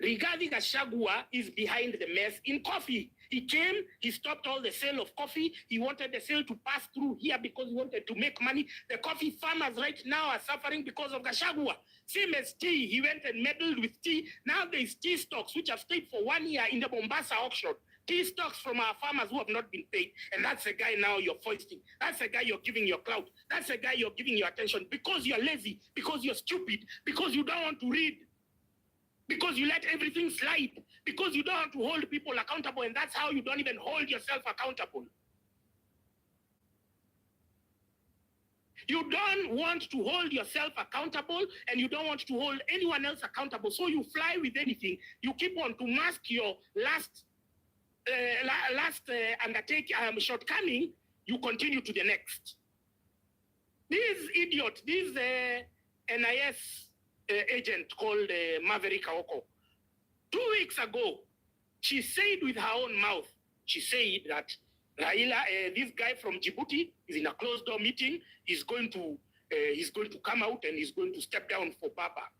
Rigathi Gachagua is behind the mess in coffee. He came, he stopped all the sale of coffee. He wanted the sale to pass through here because he wanted to make money. The coffee farmers right now are suffering because of Gachagua. Same as tea. He went and meddled with tea. Now there's tea stocks which have stayed for 1 year in the Mombasa auction. Tea stocks from our farmers who have not been paid. And that's the guy now you're foisting. That's the guy you're giving your clout. That's the guy you're giving your attention because you're lazy, because you're stupid, because you don't want to read, because you let everything slide, because you don't want to hold people accountable, and that's how you don't even hold yourself accountable. You don't want to hold yourself accountable, and you don't want to hold anyone else accountable, so you fly with anything. You keep on to mask your last shortcoming, you continue to the next. This idiot, this NIS agent called Maverick Aoko, 2 weeks ago, she said with her own mouth, she said that Raila, this guy from Djibouti, is in a closed door meeting. He's going to come out and he's going to step down for Baba.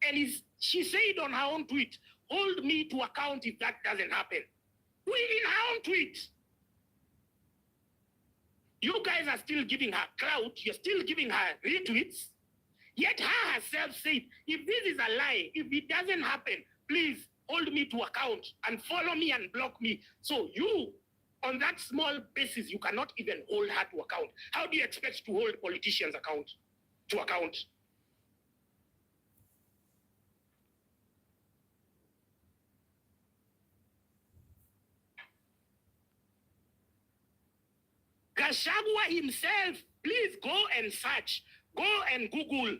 And she said on her own tweet, hold me to account if that doesn't happen. In her own tweet. You guys are still giving her clout. You're still giving her retweets. Yet her herself said, if this is a lie, if it doesn't happen, please hold me to account and follow me and block me. So you, on that small basis, you cannot even hold her to account. How do you expect to hold politicians to account? Gachagua himself, please go and search. Go and Google.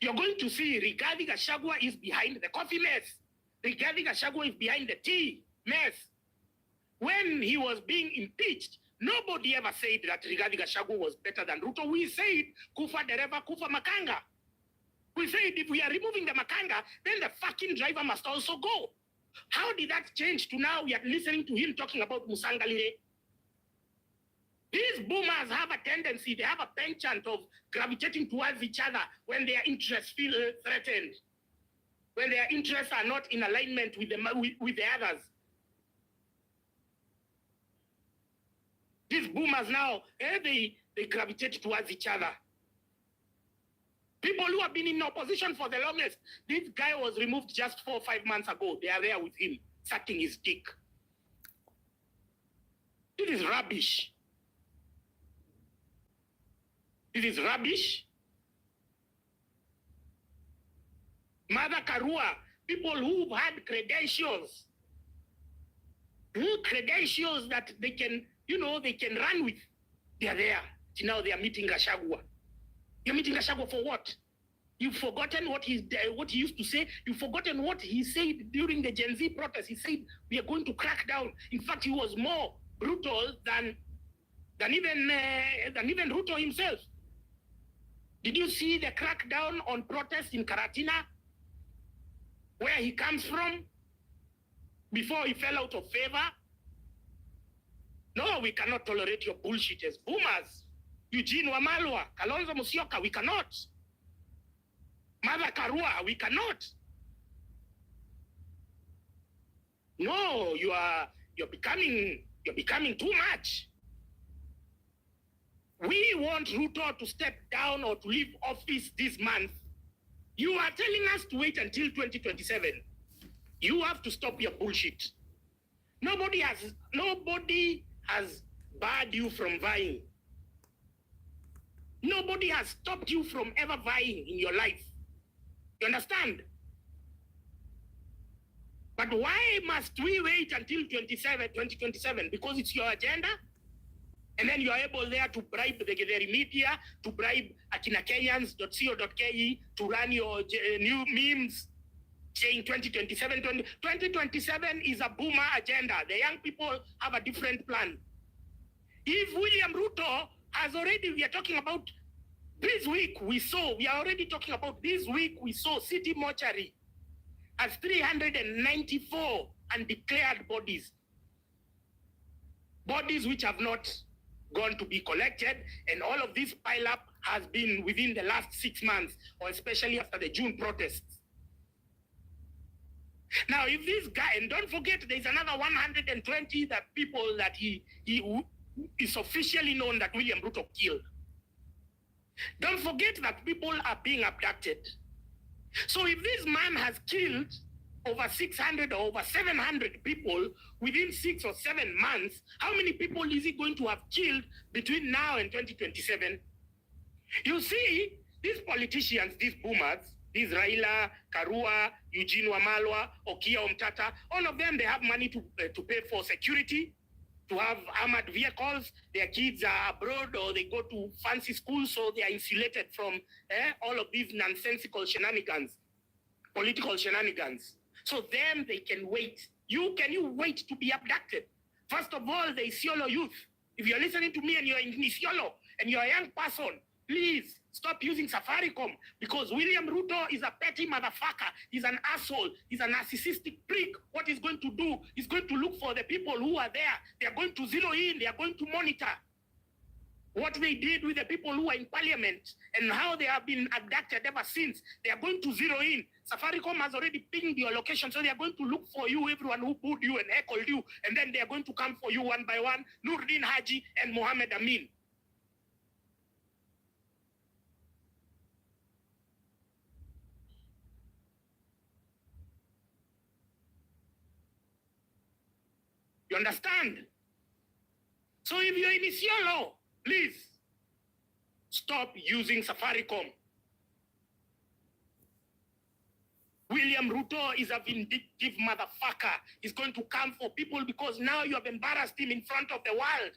You're going to see Rigathi Gachagua is behind the coffee mess. Rigathi Gachagua is behind the tea mess. When he was being impeached, nobody ever said that Rigathi Gachagua was better than Ruto. We said, Kufa dereva, Kufa makanga. We said, if we are removing the makanga, then the fucking driver must also go. How did that change to now we are listening to him talking about Musangalire? These boomers have a tendency, they have a penchant of gravitating towards each other when their interests feel threatened, when their interests are not in alignment with the others. These boomers now, they gravitate towards each other. People who have been in opposition for the longest, this guy was removed just 4 or 5 months ago. They are there with him, sucking his dick. This is rubbish. This is rubbish. Mother Karua, people who've had credentials, credentials that they can, they can run with, they are there. Now they are meeting Gachagua. You're meeting Gachagua for what? You've forgotten what he used to say. You've forgotten what he said during the Gen Z protest. He said, we are going to crack down. In fact, he was more brutal than even Ruto himself. Did you see the crackdown on protests in Karatina, where he comes from, before he fell out of favor? No, we cannot tolerate your bullshit as boomers. Eugene Wamalwa, Kalonzo Musyoka, we cannot. Mother Karua, we cannot. No, you're becoming too much. We want Ruto to step down or to leave office this month. You are telling us to wait until 2027. You have to stop your bullshit. Nobody has barred you from vying. Nobody has stopped you from ever vying in your life. You understand? But why must we wait until 2027? Because it's your agenda? And then you are able there to bribe the media, to bribe akinakenyans.co.ke to run your new memes saying 2027. 2027 is a boomer agenda. The young people have a different plan. If William Ruto has already, we are talking about this week we saw city mortuary as 394 undeclared bodies. Bodies which have not gone to be collected, and all of this pile up has been within the last 6 months, or especially after the June protests. Now, if this guy, and don't forget, there's another 120 that people that he is officially known that William Ruto killed. Don't forget that people are being abducted. So if this man has killed over 600 or over 700 people within 6 or 7 months, how many people is he going to have killed between now and 2027? You see, these politicians, these boomers, these Raila, Karua, Eugene Wamalwa, Okia Omtata, all of them, they have money to pay for security, to have armored vehicles. Their kids are abroad or they go to fancy schools, so they are insulated from all of these nonsensical shenanigans, political shenanigans. So them, they can wait. Can you wait to be abducted? First of all, the Isiolo youth. If you're listening to me and you're in Isiolo and you're a young person, please stop using Safaricom, because William Ruto is a petty motherfucker. He's an asshole. He's a narcissistic prick. What he's going to do is going to look for the people who are there. They are going to zero in. They are going to monitor what they did with the people who are in parliament and how they have been abducted ever since. They are going to zero in. Safaricom has already pinged your location, so they are going to look for you, everyone who booed you and heckled you, and then they are going to come for you one by one, Nurdin Haji and Mohammed Amin. You understand? So if you're in Isiolo, please stop using Safaricom. William Ruto is a vindictive motherfucker. He's going to come for people because now you have embarrassed him in front of the world.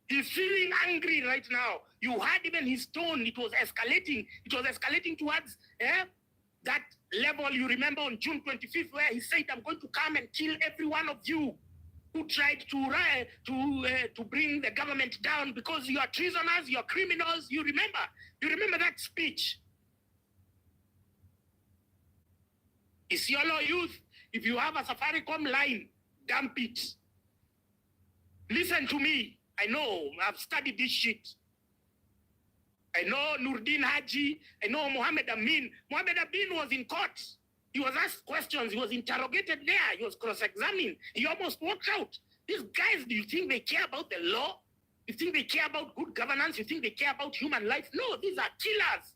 He's feeling angry right now. You heard even his tone. It was escalating. It was escalating towards that level. You remember on June 25th where he said, I'm going to come and kill every one of you who tried to bring the government down because you are treasoners, you are criminals. You remember that speech. Isiolo youth, if you have a Safaricom line, dump it. Listen to me. I know, I've studied this shit. I know Nurdin Haji, I know Mohammed Amin. Mohammed Amin was in court. He was asked questions. He was interrogated there. He was cross-examined. He almost walked out. These guys, do you think they care about the law? You think they care about good governance? You think they care about human life? No, these are killers.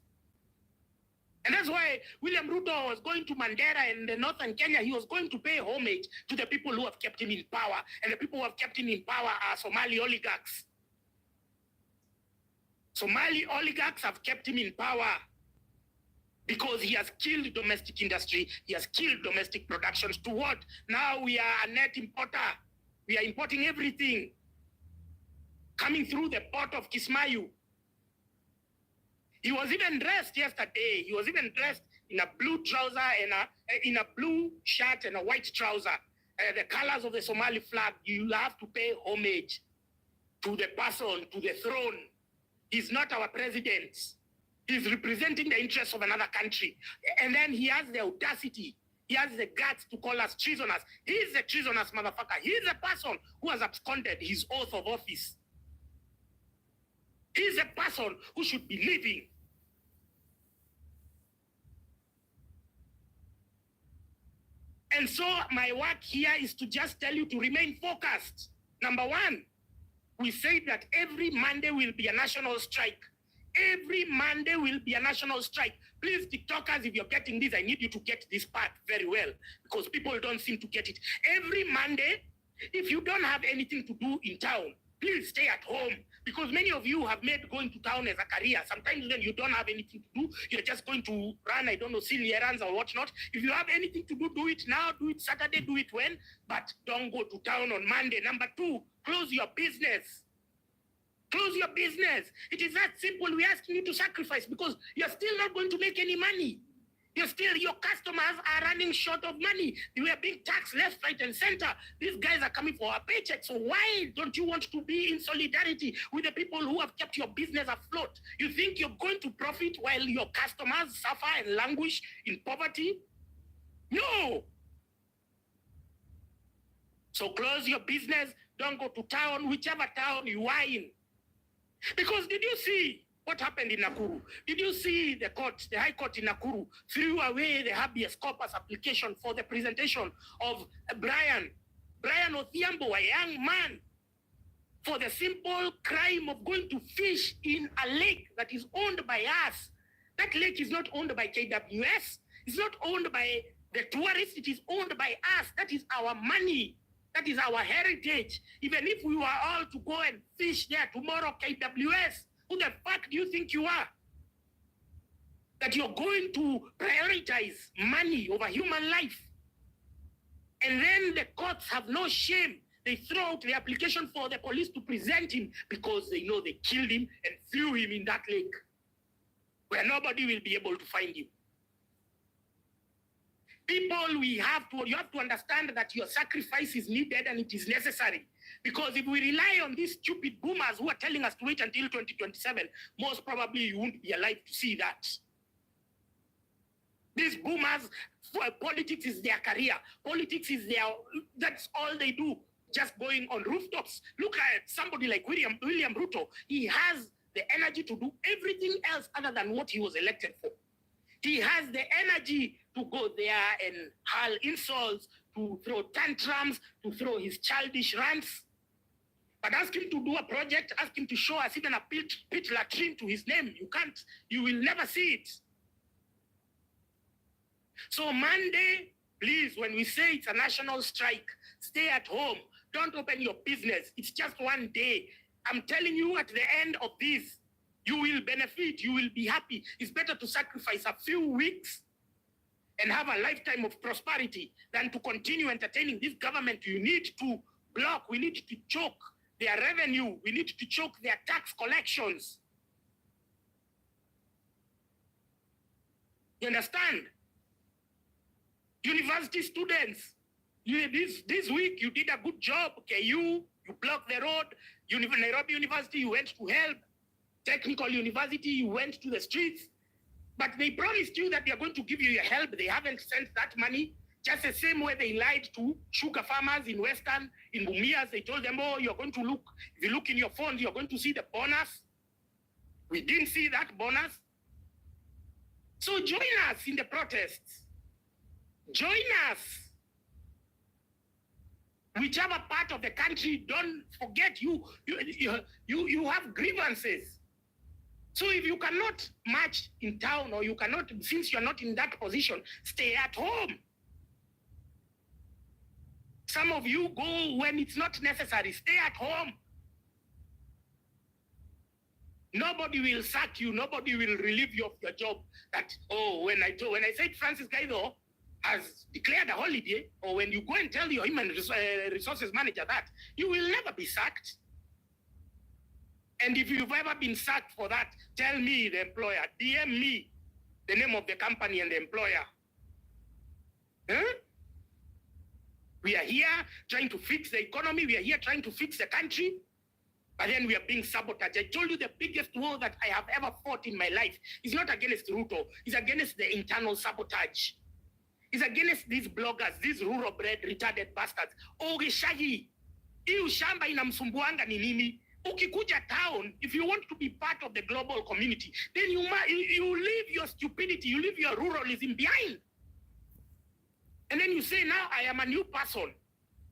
And that's why William Ruto was going to Mandera in northern Kenya. He was going to pay homage to the people who have kept him in power. And the people who have kept him in power are Somali oligarchs. Somali oligarchs have kept him in power because he has killed domestic industry. He has killed domestic productions. To what? Now we are a net importer. We are importing everything coming through the port of Kismayu. He was even dressed yesterday. He was even dressed in a blue trouser and in a blue shirt and a white trouser. The colors of the Somali flag. You have to pay homage to the person, to the throne. He's not our president. He's representing the interests of another country. And then he has the audacity. He has the guts to call us treasoners. He's a treasonous motherfucker. He's a person who has absconded his oath of office. He's a person who should be living. And so my work here is to just tell you to remain focused. Number one, we say that every Monday will be a national strike. Every Monday will be a national strike. Please, TikTokers, if you're getting this, I need you to get this part very well because people don't seem to get it. Every Monday, if you don't have anything to do in town, please stay at home because many of you have made going to town as a career. Sometimes when you don't have anything to do, you're just going to run, I don't know, silly errands or whatnot. If you have anything to do, do it now, do it Saturday, do it when, but don't go to town on Monday. Number two, close your business. Close your business. It is that simple. We're asking you to sacrifice because you're still not going to make any money. Your customers are running short of money. We are being taxed left, right, and center. These guys are coming for a paycheck. So why don't you want to be in solidarity with the people who have kept your business afloat? You think you're going to profit while your customers suffer and languish in poverty? No. So close your business. Don't go to town, whichever town you are in. Because did you see What happened in Nakuru? Did you see the court, the High Court in Nakuru, threw away the habeas corpus application for the presentation of Brian Odhiambo, a young man, for the simple crime of going to fish in a lake that is owned by us. That lake is not owned by KWS. It's not owned by the tourists. It is owned by us. That is our money. That is our heritage. Even if we were all to go and fish there tomorrow, KWS, who the fuck do you think you are? That you're going to prioritize money over human life. And then the courts have no shame. They throw out the application for the police to present him because they know they killed him and threw him in that lake where nobody will be able to find him. People, you have to understand that your sacrifice is needed and it is necessary. Because if we rely on these stupid boomers who are telling us to wait until 2027, most probably you won't be alive to see that. These boomers, politics is their career. Politics is that's all they do. Just going on rooftops. Look at somebody like William Ruto. He has the energy to do everything else other than what he was elected for. He has the energy to go there and hurl insults, to throw tantrums, to throw his childish rants. But ask him to do a project, ask him to show us even a pit latrine to his name. You can't, you will never see it. So Monday, please, when we say it's a national strike, stay at home. Don't open your business. It's just one day. I'm telling you, at the end of this, you will benefit. You will be happy. It's better to sacrifice a few weeks and have a lifetime of prosperity than to continue entertaining this government. You need to block. We need to choke their revenue. We need to choke their tax collections. You understand? University students, this week you did a good job. Okay, you blocked the road. Nairobi University, you went to help. Technical University, you went to the streets. But they promised you that they are going to give you your help. They haven't sent that money. Just the same way they lied to sugar farmers in Western, in Mumias. They told them, oh, you're going to look, if you look in your phones, you're going to see the bonus. We didn't see that bonus. So join us in the protests. Join us. Whichever part of the country, don't forget you have grievances. So if you cannot march in town, or you cannot, since you're not in that position, stay at home. Some of you go when it's not necessary. Stay at home. Nobody will sack you. Nobody will relieve you of your job. That, oh, when I said Francis Gaido has declared a holiday, or when you go and tell your human resources manager that, you will never be sacked. And if you've ever been sacked for that, tell me, the employer, DM me the name of the company and the employer. Huh? We are here trying to fix the economy. We are here trying to fix the country. But then we are being sabotaged. I told you the biggest war that I have ever fought in my life is not against Ruto. It's against the internal sabotage. It's against these bloggers, these rural-bred, retarded bastards. Oh, Gishagi, hiyo shamba inamsumbuanga ni nini? Ukikuja town, if you want to be part of the global community, then you leave your stupidity, you leave your ruralism behind. And then you say, now I am a new person.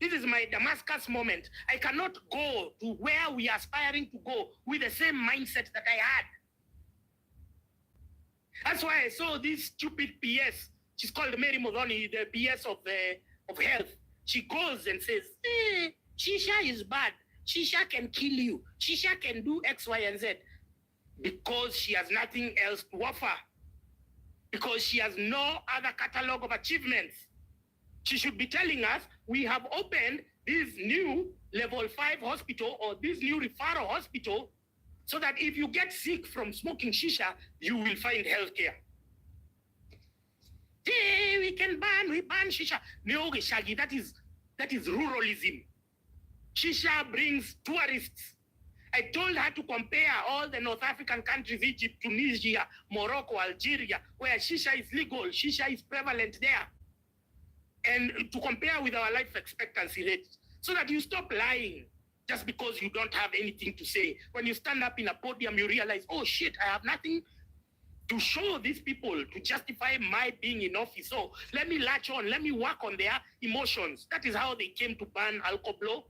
This is my Damascus moment. I cannot go to where we are aspiring to go with the same mindset that I had. That's why I saw this stupid PS. She's called Mary Modoni, the PS of health. She goes and says, Shisha is bad. Shisha can kill you. Shisha can do X, Y, and Z. Because she has nothing else to offer. Because she has no other catalog of achievements. She should be telling us, we have opened this new level 5 hospital or this new referral hospital so that if you get sick from smoking shisha, you will find healthcare. Hey, we ban shisha. No, Shaggy, that is ruralism. Shisha brings tourists. I told her to compare all the North African countries, Egypt, Tunisia, Morocco, Algeria, where shisha is legal, shisha is prevalent there. And to compare with our life expectancy rate, so that you stop lying. just because you don't have anything to say. When you stand up in a podium, you realize, oh shit, I have nothing to show these people to justify my being in office. So let me latch on, let me work on their emotions. That is how they came to ban alcohol,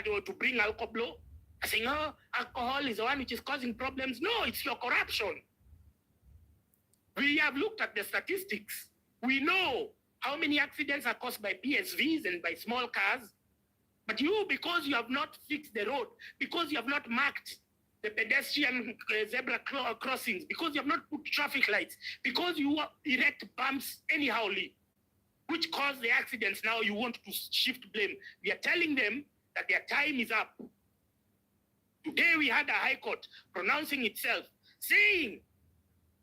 to bring alcohol. Saying, oh, alcohol is the one which is causing problems. No, it's your corruption. We have looked at the statistics. We know how many accidents are caused by PSVs and by small cars. But you, because you have not fixed the road, because you have not marked the pedestrian zebra crossings, because you have not put traffic lights, because you erect bumps anyhowly, which cause the accidents, now you want to shift blame. We are telling them that their time is up. Today we had a high court pronouncing itself, saying,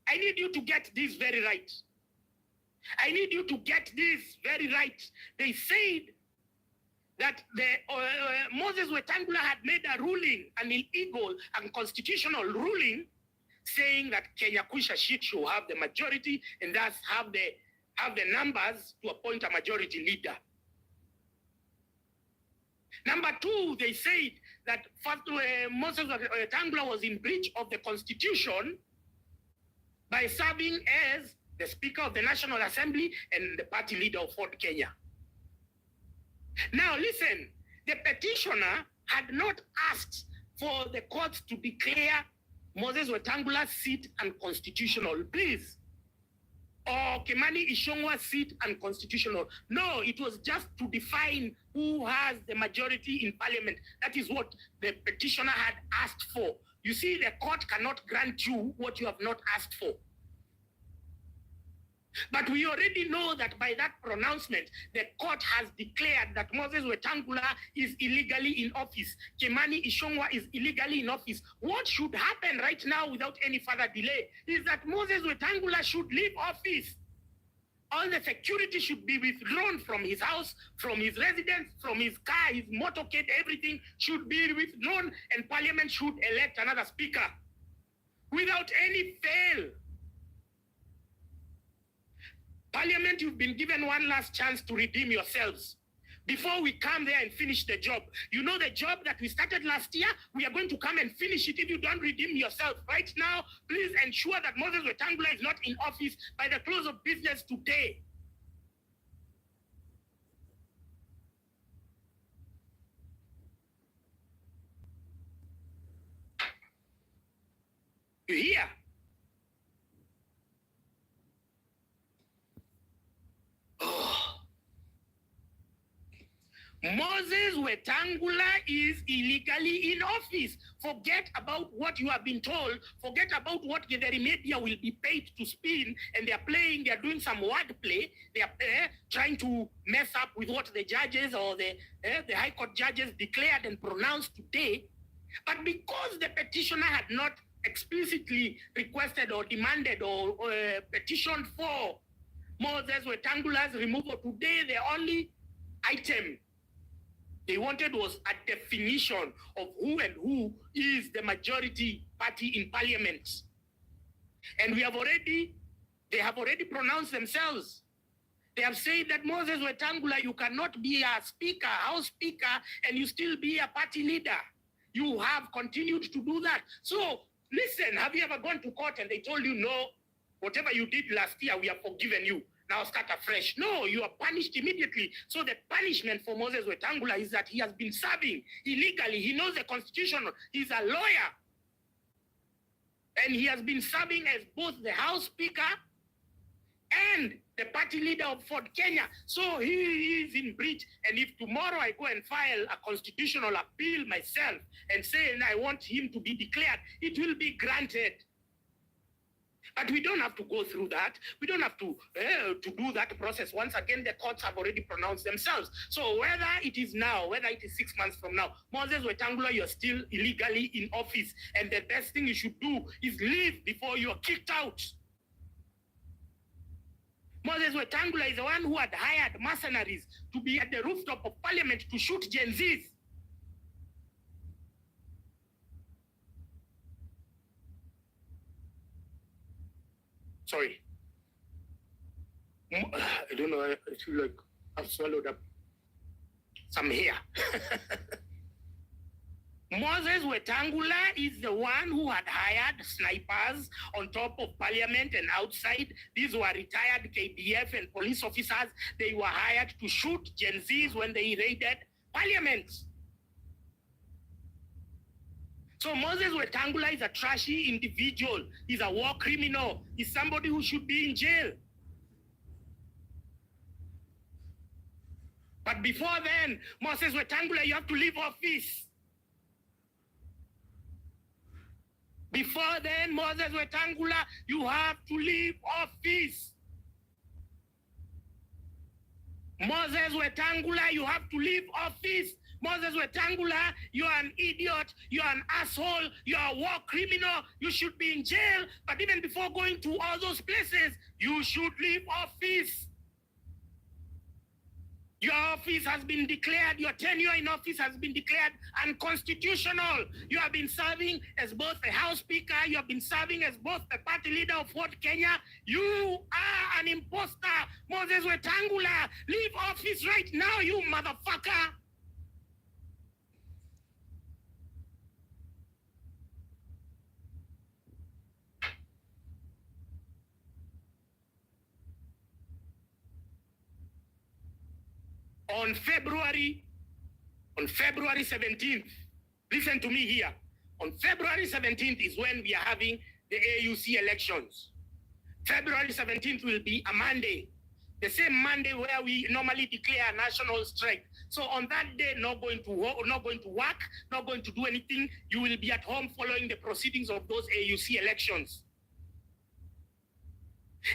I need you to get this very right. I need you to get this very right. They said that Moses Wetangula had made a ruling, an illegal and unconstitutional ruling, saying that Kenya Kwisha Shit should have the majority and thus have the numbers to appoint a majority leader. Number two, they said that Moses Wetangula was in breach of the Constitution by serving as the Speaker of the National Assembly and the party leader of Ford Kenya. Now listen, the petitioner had not asked for the courts to declare Moses Wetangula's seat unconstitutional, please. Or Kimani Ichung'wah's seat unconstitutional. No, it was just to define who has the majority in parliament. That is what the petitioner had asked for. You see, the court cannot grant you what you have not asked for. But we already know that by that pronouncement, the court has declared that Moses Wetangula is illegally in office. Kimani Ichung'wah is illegally in office. What should happen right now without any further delay is that Moses Wetangula should leave office. All the security should be withdrawn from his house, from his residence, from his car, his motorcade, everything should be withdrawn, and Parliament should elect another speaker without any fail. Parliament, you've been given one last chance to redeem yourselves before we come there and finish the job. You know the job that we started last year? We are going to come and finish it if you don't redeem yourself. Right now, please ensure that Moses Wetangula is not in office by the close of business today. You hear? Moses Wetangula is illegally in office. Forget about what you have been told. Forget about what the media will be paid to spin. And they are doing some wordplay. They are trying to mess up with what the judges or the High Court judges declared and pronounced today. But because the petitioner had not explicitly requested or demanded or petitioned for Moses Wetangula's removal today, the only item they wanted was a definition of who is the majority party in parliament. And they have already pronounced themselves. They have said that Moses Wetangula, you cannot be a speaker, house speaker, and you still be a party leader. You have continued to do that. So listen, have you ever gone to court and they told you, no, whatever you did last year, we have forgiven you. Now start afresh. No, you are punished immediately. So the punishment for Moses Wetangula is that he has been serving illegally. He knows the Constitution. He's a lawyer. And he has been serving as both the House Speaker and the party leader of Ford Kenya. So he is in breach. And if tomorrow I go and file a constitutional appeal myself and say I want him to be declared, it will be granted. But we don't have to go through that. We don't have to do that process. Once again, the courts have already pronounced themselves. So whether it is now, whether it is 6 months from now, Moses Wetangula, you're still illegally in office. And the best thing you should do is leave before you're kicked out. Moses Wetangula is the one who had hired mercenaries to be at the rooftop of parliament to shoot Gen Zs. Sorry. I don't know. I feel like I've swallowed up some hair. Moses Wetangula is the one who had hired snipers on top of parliament and outside. These were retired KDF and police officers. They were hired to shoot Gen Zs when they raided parliament. So Moses Wetangula is a trashy individual. He's a war criminal. He's somebody who should be in jail. But before then, Moses Wetangula, you have to leave office. Before then, Moses Wetangula, you have to leave office. Moses Wetangula, you have to leave office. Moses Wetangula, you're an idiot, you're an asshole, you're a war criminal, you should be in jail. But even before going to all those places, you should leave office. Your office has been declared, your tenure in office has been declared unconstitutional. You have been serving as both a House Speaker, you have been serving as both the party leader of Fort Kenya. You are an imposter. Moses Wetangula, leave office right now, you motherfucker. On February 17th, listen to me here. On February 17th is when we are having the AUC elections. February 17th will be a Monday, the same Monday where we normally declare a national strike. So on that day, not going to work, not going to do anything. You will be at home following the proceedings of those AUC elections.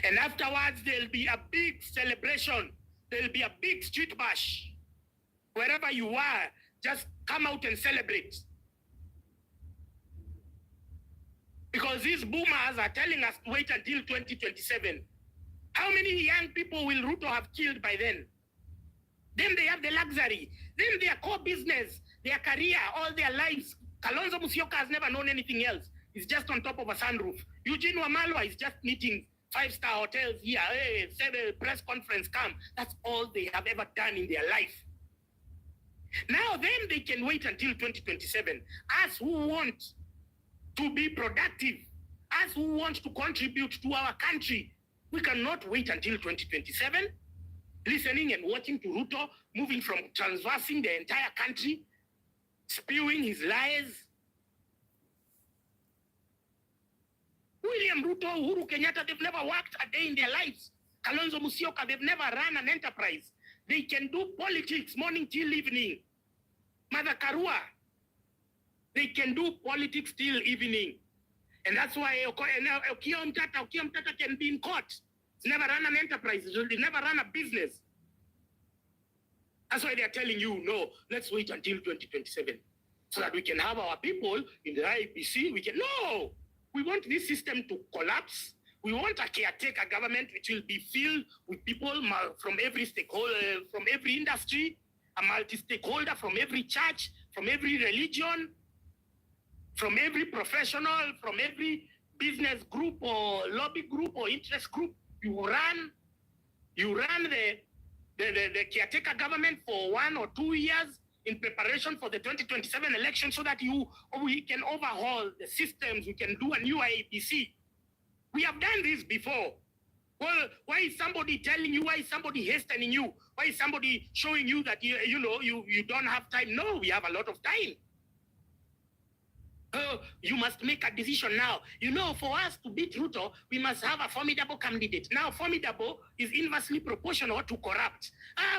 And afterwards, there'll be a big celebration. There'll be a big street bash. Wherever you are, just come out and celebrate. Because these boomers are telling us to wait until 2027. How many young people will Ruto have killed by then? Then they have the luxury. Then their core business, their career, all their lives. Kalonzo Musyoka has never known anything else. He's just on top of a sunroof. Eugene Wamalwa is just meeting five-star hotels here. Hey, say the press conference come. That's all they have ever done in their life. Now then they can wait until 2027. Us who want to be productive, us who want to contribute to our country, we cannot wait until 2027. Listening and watching to Ruto, moving from transversing the entire country, spewing his lies. William Ruto, Uhuru Kenyatta, they've never worked a day in their lives. Kalonzo Musyoka, they've never run an enterprise. They can do politics morning till evening. Mother Karua, they can do politics till evening. And that's why Okiya Omtata can be in court. He's never run an enterprise. He's never run a business. That's why they're telling you, no, let's wait until 2027 so that we can have our people in the IPC. No! We want this system to collapse. We want a caretaker government which will be filled with people from every stakeholder, from every industry, a multi-stakeholder from every church, from every religion, from every professional, from every business group or lobby group or interest group. You run the caretaker government for 1 or 2 years in preparation for the 2027 election so that we can overhaul the systems, we can do a new IEBC. We have done this before. Well, why is somebody telling you? Why is somebody hastening you? Why is somebody showing you that you don't have time? No, we have a lot of time. You must make a decision now. For us to beat Ruto, we must have a formidable candidate. Now, formidable is inversely proportional to corrupt.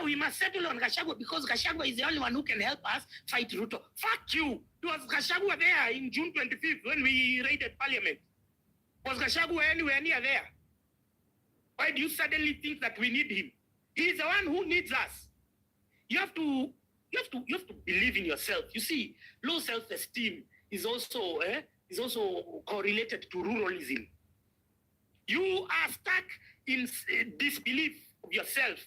We must settle on Gachagua because Gachagua is the only one who can help us fight Ruto. Fuck you. Was Gachagua there in June 25th when we raided Parliament? Was Gachagua anywhere near there? Why do you suddenly think that we need him? He's the one who needs us. You have to believe in yourself. You see, low self-esteem is also correlated to ruralism. You are stuck in disbelief of yourself.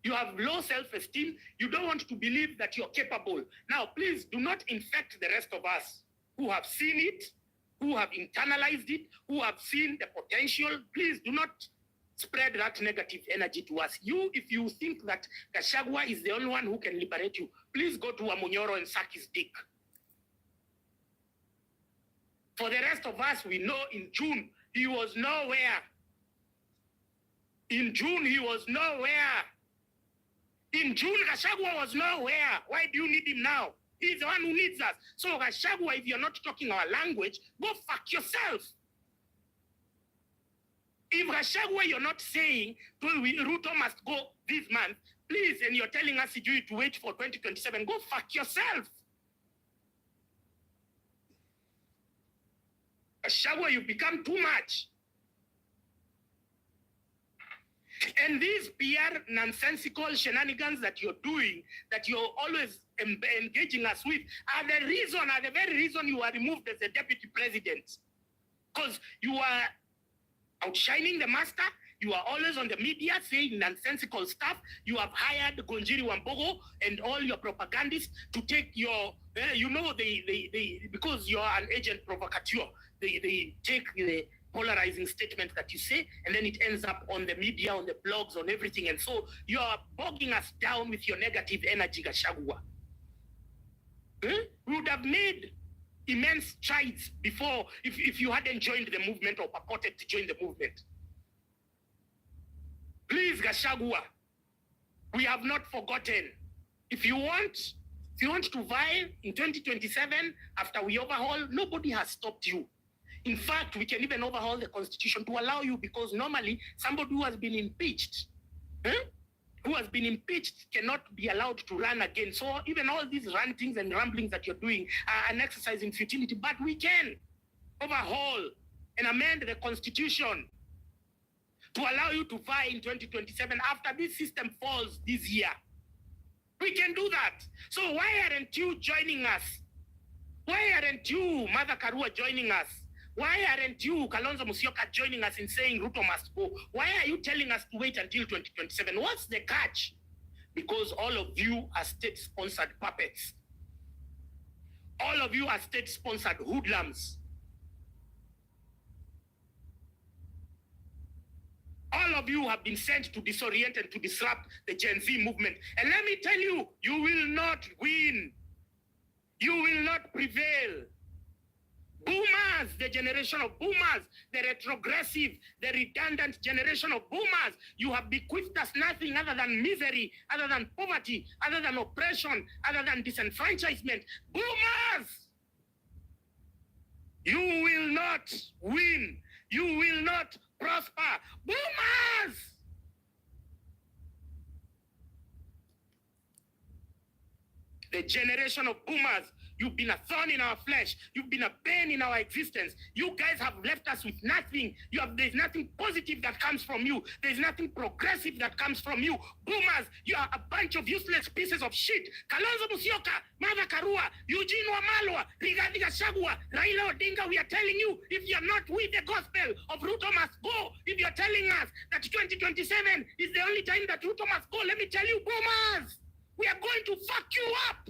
You have low self-esteem. You don't want to believe that you're capable. Now, please do not infect the rest of us who have seen it, who have internalized it, who have seen the potential. Please do not spread that negative energy to us. If you think that Gachagua is the only one who can liberate you, please go to Amunyoro and suck his dick. For the rest of us, we know in June, he was nowhere. In June, he was nowhere. In June, Gachagua was nowhere. Why do you need him now? He's the one who needs us. So Gachagua, if you're not talking our language, go fuck yourself. If Gachagua, you're not saying Ruto must go this month, please, and you're telling us to wait for 2027, go fuck yourself. Gachagua, you become too much. And these PR nonsensical shenanigans that you're doing, that you're always engaging us with, are the very reason you are removed as a deputy president. Because you are outshining the master. You are always on the media saying nonsensical stuff. You have hired Gonjiri Wambogo and all your propagandists to take your, because you are an agent provocateur, they take the polarizing statement that you say, and then it ends up on the media, on the blogs, on everything. And so you are bogging us down with your negative energy, Gachagua. We would have made immense strides before if you hadn't joined the movement or purported to join the movement. Please, Gachagua, we have not forgotten. If you want to vie in 2027 after we overhaul, nobody has stopped you. In fact, we can even overhaul the constitution to allow you, because normally somebody who has been impeached, cannot be allowed to run again. So even all these rantings and ramblings that you're doing are an exercise in futility. But we can overhaul and amend the constitution to allow you to vie in 2027 after this system falls this year. We can do that. So why aren't you joining us? Why aren't you, Mother Karua, joining us? Why aren't you, Kalonzo Musyoka, joining us in saying Ruto must go? Why are you telling us to wait until 2027? What's the catch? Because all of you are state-sponsored puppets. All of you are state-sponsored hoodlums. All of you have been sent to disorient and to disrupt the Gen Z movement. And let me tell you, you will not win. You will not prevail. Boomers, the generation of boomers, the retrogressive, the redundant generation of boomers, you have bequeathed us nothing other than misery, other than poverty, other than oppression, other than disenfranchisement. Boomers! You will not win. You will not prosper. Boomers! The generation of boomers, you've been a thorn in our flesh. You've been a pain in our existence. You guys have left us with nothing. There's nothing positive that comes from you. There's nothing progressive that comes from you. Boomers, you are a bunch of useless pieces of shit. Kalonzo Musyoka, Mother Karua, Eugene Wamalwa, Rigathi Gachagua, Raila Odinga, we are telling you, if you're not with the gospel of Ruto must go, if you're telling us that 2027 is the only time that Ruto must go, let me tell you, boomers, we are going to fuck you up.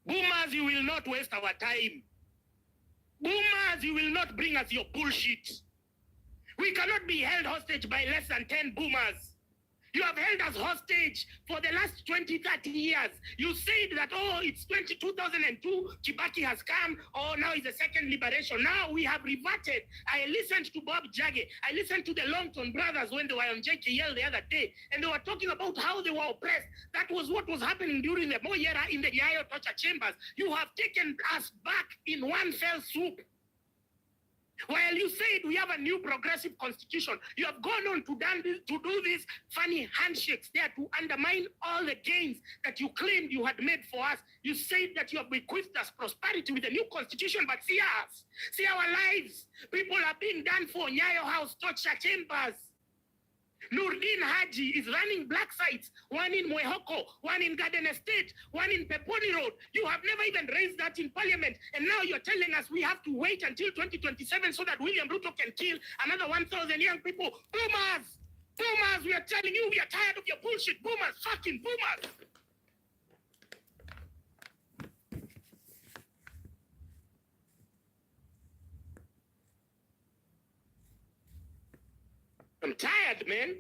Boomers, you will not waste our time. Boomers, you will not bring us your bullshit. We cannot be held hostage by less than 10 boomers. You have held us hostage for the last 20, 30 years. You said that, it's 2002, Kibaki has come, now it's a second liberation. Now we have reverted. I listened to Bob Jage. I listened to the Longton brothers when they were on JKL the other day, and they were talking about how they were oppressed. That was what was happening during the Moi era in the Yayo torture chambers. You have taken us back in one fell swoop. While you said we have a new progressive constitution, you have gone on to do these funny handshakes there to undermine all the gains that you claimed you had made for us. You said that you have bequeathed us prosperity with a new constitution, but see us. See our lives. People are being done for Nyayo House torture chambers. Nurdin Haji is running black sites, one in Mwehoko, one in Garden Estate, one in Peponi Road. You have never even raised that in Parliament. And now you're telling us we have to wait until 2027 so that William Ruto can kill another 1,000 young people. Boomers! Boomers, we are telling you we are tired of your bullshit. Boomers, fucking boomers! I'm tired, man.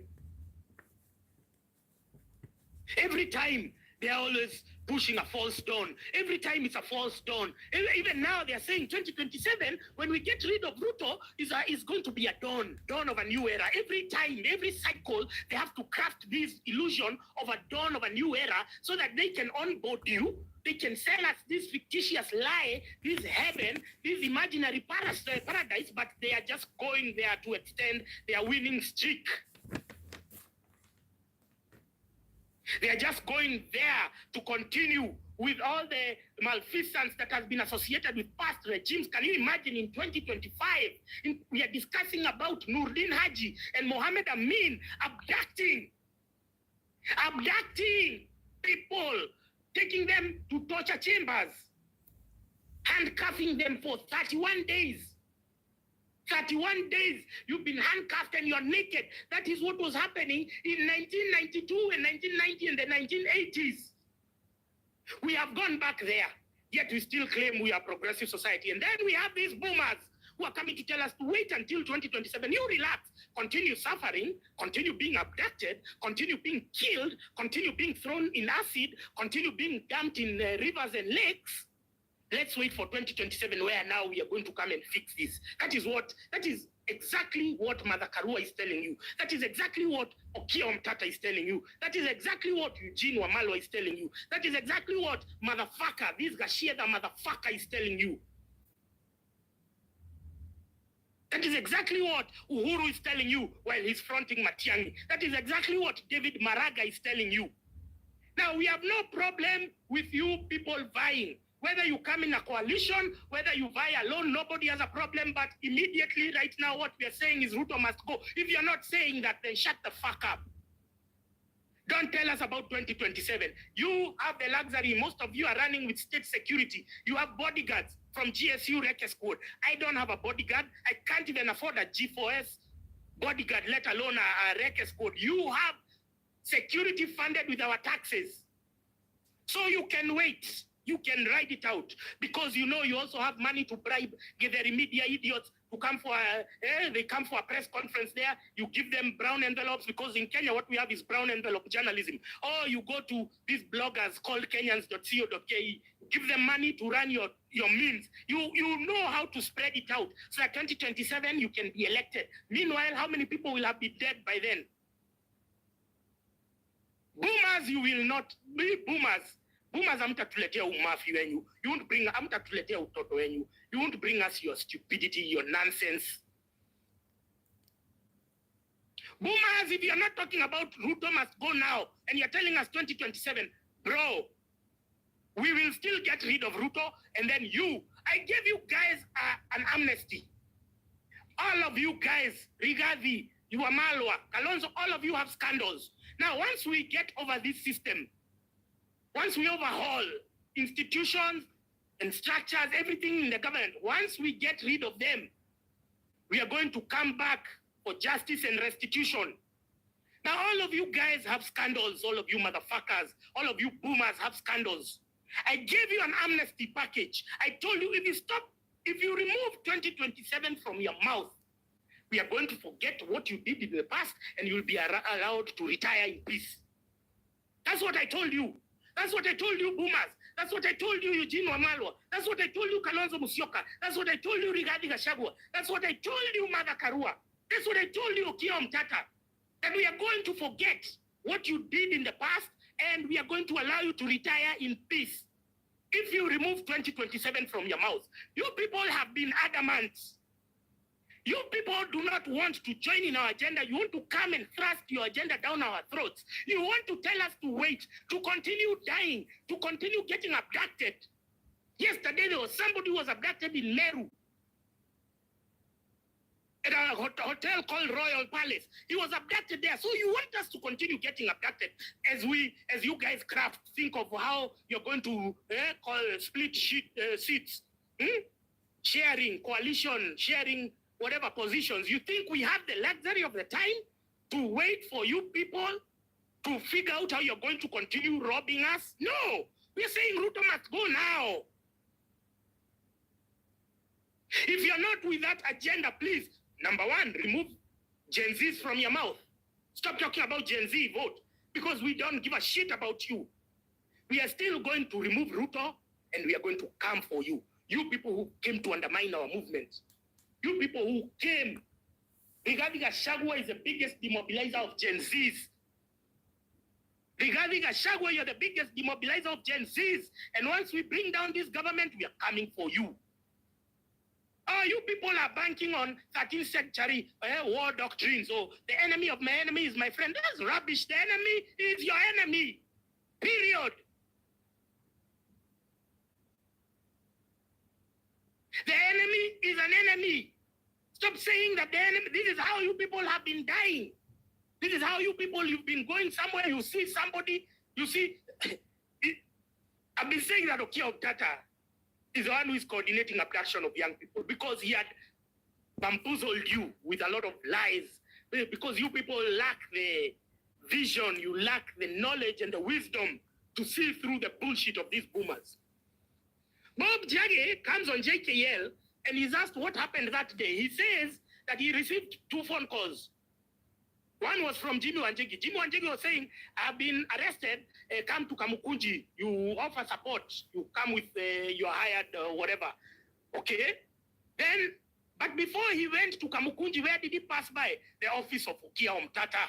Every time they are always pushing a false dawn. Every time it's a false dawn. Even now they are saying 2027, when we get rid of Ruto, is going to be a dawn of a new era. Every time, every cycle, they have to craft this illusion of a dawn of a new era so that they can onboard you. They can sell us this fictitious lie, this heaven, this imaginary paradise, but they are just going there to extend their winning streak. They are just going there to continue with all the malfeasance that has been associated with past regimes. Can you imagine in 2025, we are discussing about Nurdin Haji and Mohammed Amin abducting people, taking them to torture chambers, handcuffing them for 31 days. 31 days, you've been handcuffed and you're naked. That is what was happening in 1992 and 1990 and the 1980s. We have gone back there, yet we still claim we are a progressive society. And then we have these boomers who are coming to tell us to wait until 2027. You relax, continue suffering, continue being abducted, continue being killed, continue being thrown in acid, continue being dumped in rivers and lakes. Let's wait for 2027, where now we are going to come and fix this. That is exactly what Mother Karua is telling you. That is exactly what Okiya Omtata is telling you. That is exactly what Eugene Wamalwa is telling you. That is exactly what motherfucker, this Gashieda motherfucker is telling you. That is exactly what Uhuru is telling you while he's fronting Matiang'i. That is exactly what David Maraga is telling you. Now, we have no problem with you people vying. Whether you come in a coalition, whether you vie alone, nobody has a problem. But immediately right now, what we are saying is Ruto must go. If you're not saying that, then shut the fuck up. Don't tell us about 2027. You have the luxury. Most of you are running with state security. You have bodyguards from GSU Reke Squad. I don't have a bodyguard. I can't even afford a G4S bodyguard, let alone a Reke Squad. You have security funded with our taxes. So you can wait. You can ride it out because you know you also have money to bribe the media idiots to come for they come for a press conference there. You give them brown envelopes because in Kenya what we have is brown envelope journalism. Or you go to these bloggers called Kenyans.co.ke. Give them money to run your means. You know how to spread it out so that 2027 you can be elected. Meanwhile, how many people will have been dead by then? Boomers, you will not be boomers. Boomers, amtatuletea umafi wenyu. You won't bring amtatuletea utoto wenyu. You won't bring us your stupidity, your nonsense. Boomers, if you're not talking about Ruto must go now, and you're telling us 2027, bro, we will still get rid of Ruto, and then I gave you guys an amnesty. All of you guys, Rigathi, Wamalwa, Kalonzo, all of you have scandals. Now, once we get over this system, once we overhaul institutions and structures, everything in the government, once we get rid of them, we are going to come back for justice and restitution. Now, all of you guys have scandals, all of you motherfuckers, all of you boomers have scandals. I gave you an amnesty package. I told you if you remove 2027 from your mouth, we are going to forget what you did in the past and you'll be allowed to retire in peace. That's what I told you. That's what I told you, boomers. That's what I told you, Eugene Wamalwa. That's what I told you, Kalonzo Musyoka. That's what I told you, Rigathi Gachagua. That's what I told you, Mother Karua. That's what I told you, Okiya Omtata. That we are going to forget what you did in the past and we are going to allow you to retire in peace. If you remove 2027 from your mouth, you people have been adamant. You people do not want to join in our agenda. You want to come and thrust your agenda down our throats. You want to tell us to wait, to continue dying, to continue getting abducted. Yesterday, there was somebody who was abducted in Meru at a hotel called Royal Palace. He was abducted there. So you want us to continue getting abducted as you guys think of how you're going to split seats, sharing, coalition, sharing whatever positions. You think we have the luxury of the time to wait for you people to figure out how you're going to continue robbing us? No, we're saying Ruto must go now. If you're not with that agenda, please, number one, remove Gen Zs from your mouth. Stop talking about Gen Z vote, because we don't give a shit about you. We are still going to remove Ruto, and we are going to come for you. You people who came to undermine our movement. You people who came. Rigathi Gachagua is the biggest demobilizer of Gen Zs. Rigathi Gachagua, you're the biggest demobilizer of Gen Zs. And once we bring down this government, we are coming for you. Oh, you people are banking on 13th century war doctrines. Oh, the enemy of my enemy is my friend. That's rubbish. The enemy is your enemy. Period. The enemy is an enemy. Stop saying that the enemy. This is how you people have been dying. This is how you people, you've been going somewhere, you see somebody, you see. I've been saying that Okia Omtata is the one who is coordinating abduction of young people, because he had bamboozled you with a lot of lies, because you people lack the vision, you lack the knowledge and the wisdom to see through the bullshit of these boomers. Bob Jage comes on JKL and he's asked what happened that day. He says that he received 2 phone calls. One was from Jimmy Wanjigi. Jimmy Wanjigi was saying, I've been arrested, come to Kamukunji. You offer support. You come with your hired whatever. Okay? Then, but before he went to Kamukunji, where did he pass by? The office of Okia Omtata.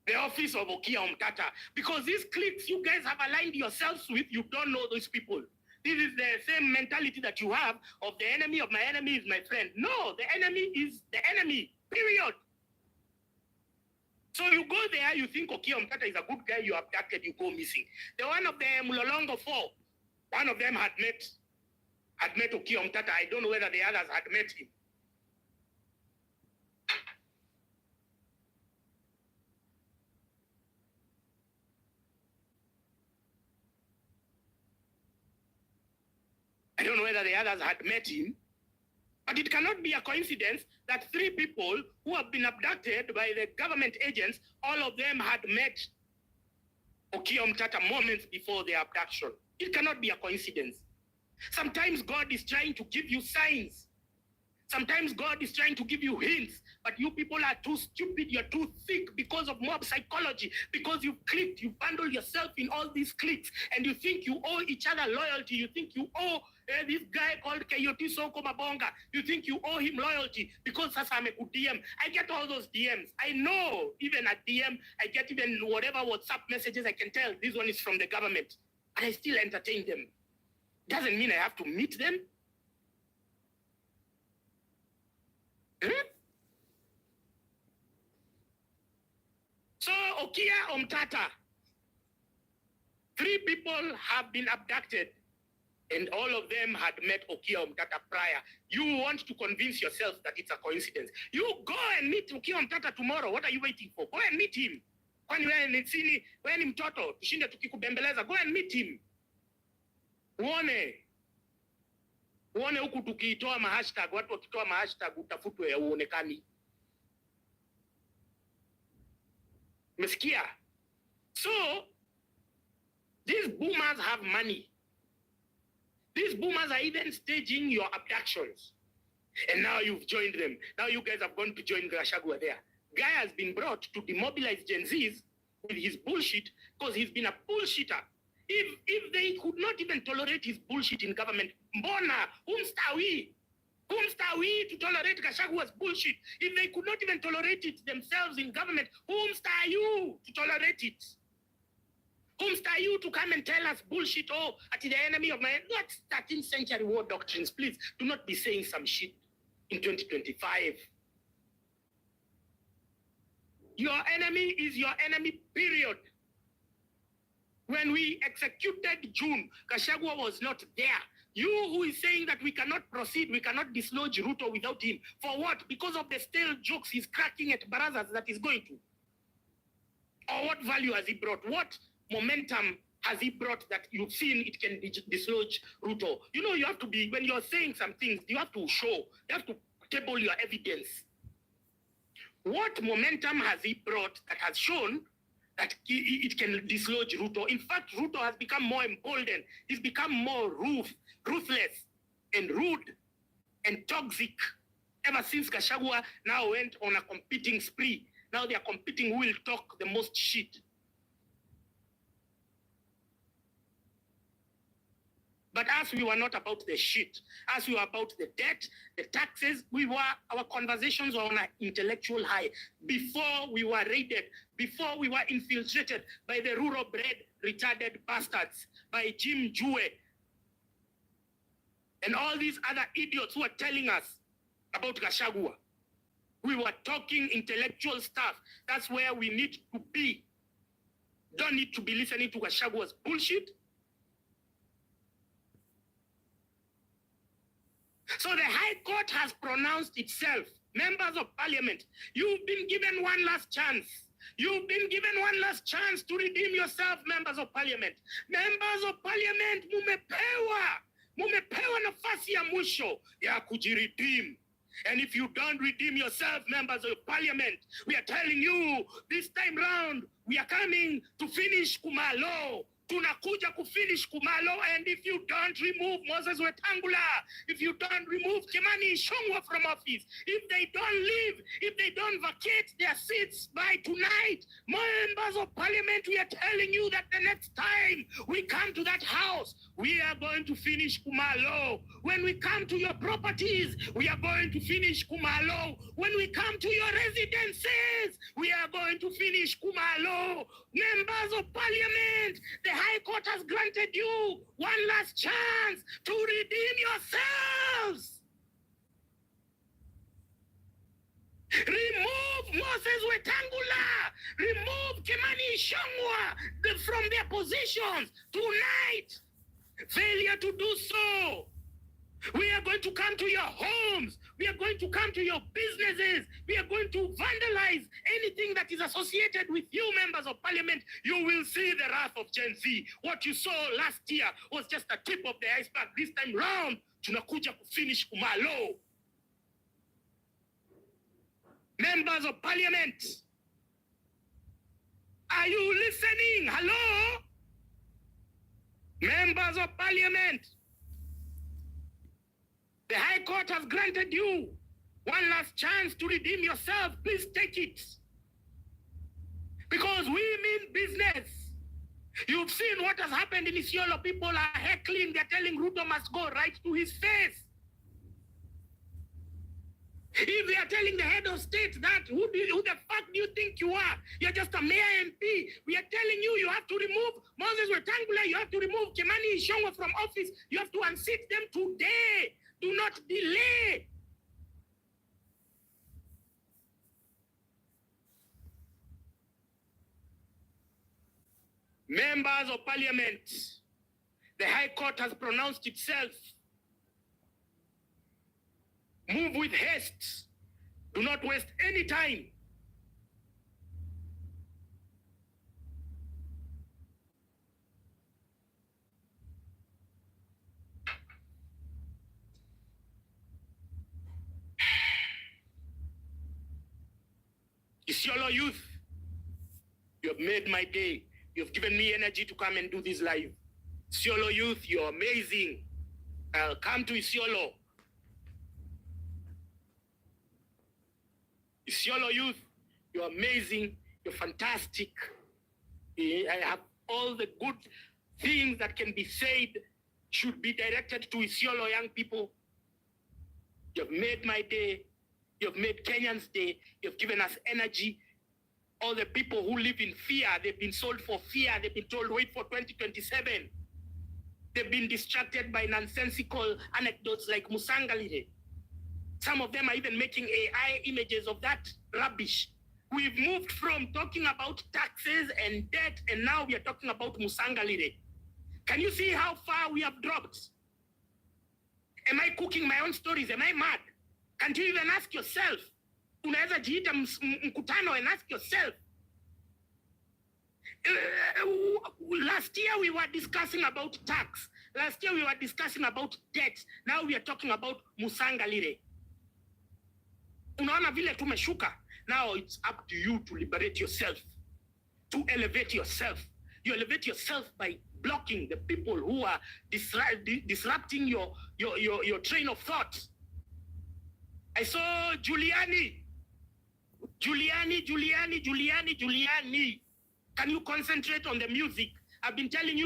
The office of Okia Omtata. Because these cliques you guys have aligned yourselves with, you don't know those people. This is the same mentality that you have of the enemy of my enemy is my friend. No, the enemy is the enemy. Period. So you go there, you think Okia Omtata is a good guy, you abducted, you go missing. The one of the Mulolongo 4, one of them had met Okia Omtata. I don't know whether the others had met him. I don't know whether the others had met him. But it cannot be a coincidence that 3 people who have been abducted by the government agents, all of them had met Okia Omtata moments before the abduction. It cannot be a coincidence. Sometimes God is trying to give you signs. Sometimes God is trying to give you hints, but you people are too stupid, you're too thick because of mob psychology, because you've clicked, you bundled yourself in all these cliques, and you think you owe each other loyalty, you think you owe this guy called Kayoti Soko Mabonga, you think you owe him loyalty, because I'm a good DM. I get all those DMs. I know, even at DM, I get even whatever WhatsApp messages, I can tell this one is from the government, and I still entertain them. Doesn't mean I have to meet them. So, Okia Omtata, 3 people have been abducted, and all of them had met Okia Omtata prior. You want to convince yourself that it's a coincidence. You go and meet Okia Omtata tomorrow. What are you waiting for? Go and meet him. Kwani wewe ni mtoto, tushinde tukikubembeleza. Go and meet him. Uone huku tukitoa mahashtag, watu wakitoa mahashtag utafutwe ya uonekani. Umesikia? So, these boomers have money. These boomers are even staging your abductions. And now you've joined them. Now you guys have gone to join Gachagua there. Guy has been brought to demobilize Gen Zs with his bullshit because he's been a bullshitter. If they could not even tolerate his bullshit in government, mbona, whomstawi to tolerate Gachagua's bullshit? If they could not even tolerate it themselves in government, whomsta you to tolerate it? Whomsta you to come and tell us bullshit? Oh, at the enemy of my... Not 13th century war doctrines, please. Do not be saying some shit in 2025. Your enemy is your enemy, period. When we executed June, Gachagua was not there. You who is saying that we cannot proceed, we cannot dislodge Ruto without him. For what? Because of the stale jokes he's cracking at Barazas that he's going to. Or what value has he brought? What momentum has he brought that you've seen it can dislodge Ruto? You know, you have to be, when you're saying some things, you have to show, you have to table your evidence. What momentum has he brought that has shown that it can dislodge Ruto? In fact, Ruto has become more emboldened. He's become more ruthless and rude and toxic Ever since Gachagua now went on a competing spree, now they are competing who will talk the most shit. But as we were not about the shit, as we were about the debt, the taxes, our conversations were on an intellectual high. Before we were raided, before we were infiltrated by the rural-bred retarded bastards, by Jim Jue, and all these other idiots who are telling us about Gachagua. We were talking intellectual stuff. That's where we need to be. Don't need to be listening to Gachagua's bullshit. So the High Court has pronounced itself. Members of Parliament, you've been given one last chance. You've been given one last chance to redeem yourself, members of Parliament. Members of Parliament, mumepewa nafasi ya mwisho ya kujiredeem. And if you don't redeem yourself, members of Parliament, we are telling you, this time round, we are coming to finish Kumalo. Tunakuja kufinish Kumalo, and if you don't remove Moses Wetangula, if you don't remove Kimani Ichung'wah from office, if they don't leave, if they don't vacate their seats by tonight, members of Parliament, we are telling you that the next time we come to that house, we are going to finish Kumalo. When we come to your properties, we are going to finish Kumalo. When we come to your residences, we are going to finish Kumalo. Members of Parliament, the High Court has granted you one last chance to redeem yourselves. Remove Moses Wetangula. Remove Kimani Ichung'wah from their positions tonight. Failure to do so. We are going to come to your homes. We are going to come to your businesses. We are going to vandalize anything that is associated with you, members of Parliament. You will see the wrath of Gen Z. What you saw last year was just a tip of the iceberg. This time round, tunakuja kufinish Kumalo. Members of Parliament, are you listening? Hello? Members of Parliament, the High Court has granted you one last chance to redeem yourself. Please take it. Because we mean business. You've seen what has happened in Isiolo. People are heckling. They're telling Ruto must go right to his face. If they are telling the head of state that, who the fuck do you think you are? You're just a mayor MP. We are telling you, you have to remove Moses Wetangula. You have to remove Kimani Ichung'wah from office. You have to unseat them today. Do not delay. Members of Parliament, the High Court has pronounced itself. Move with haste. Do not waste any time. Isiolo youth, you have made my day. You have given me energy to come and do this live. Isiolo youth, you're amazing. I'll come to Isiolo. Isiolo youth, you're amazing. You're fantastic. I have all the good things that can be said should be directed to Isiolo young people. You've made my day. You've made Kenyans' day. You've given us energy. All the people who live in fear, they've been sold for fear. They've been told, wait for 2027. They've been distracted by nonsensical anecdotes like Musangalire. Some of them are even making AI images of that rubbish. We've moved from talking about taxes and debt, and now we are talking about Musangalire. Can you see how far we have dropped? Am I cooking my own stories? Am I mad? Can't you even ask yourself? Unaweza jiita mkutano and ask yourself. Last year we were discussing about tax. Last year we were discussing about debt. Now we are talking about Musangalire. Unaona vile tumeshuka. Now it's up to you to liberate yourself, to elevate yourself. You elevate yourself by blocking the people who are disrupting your train of thought. I saw Giuliani. Can you concentrate on the music? I've been telling you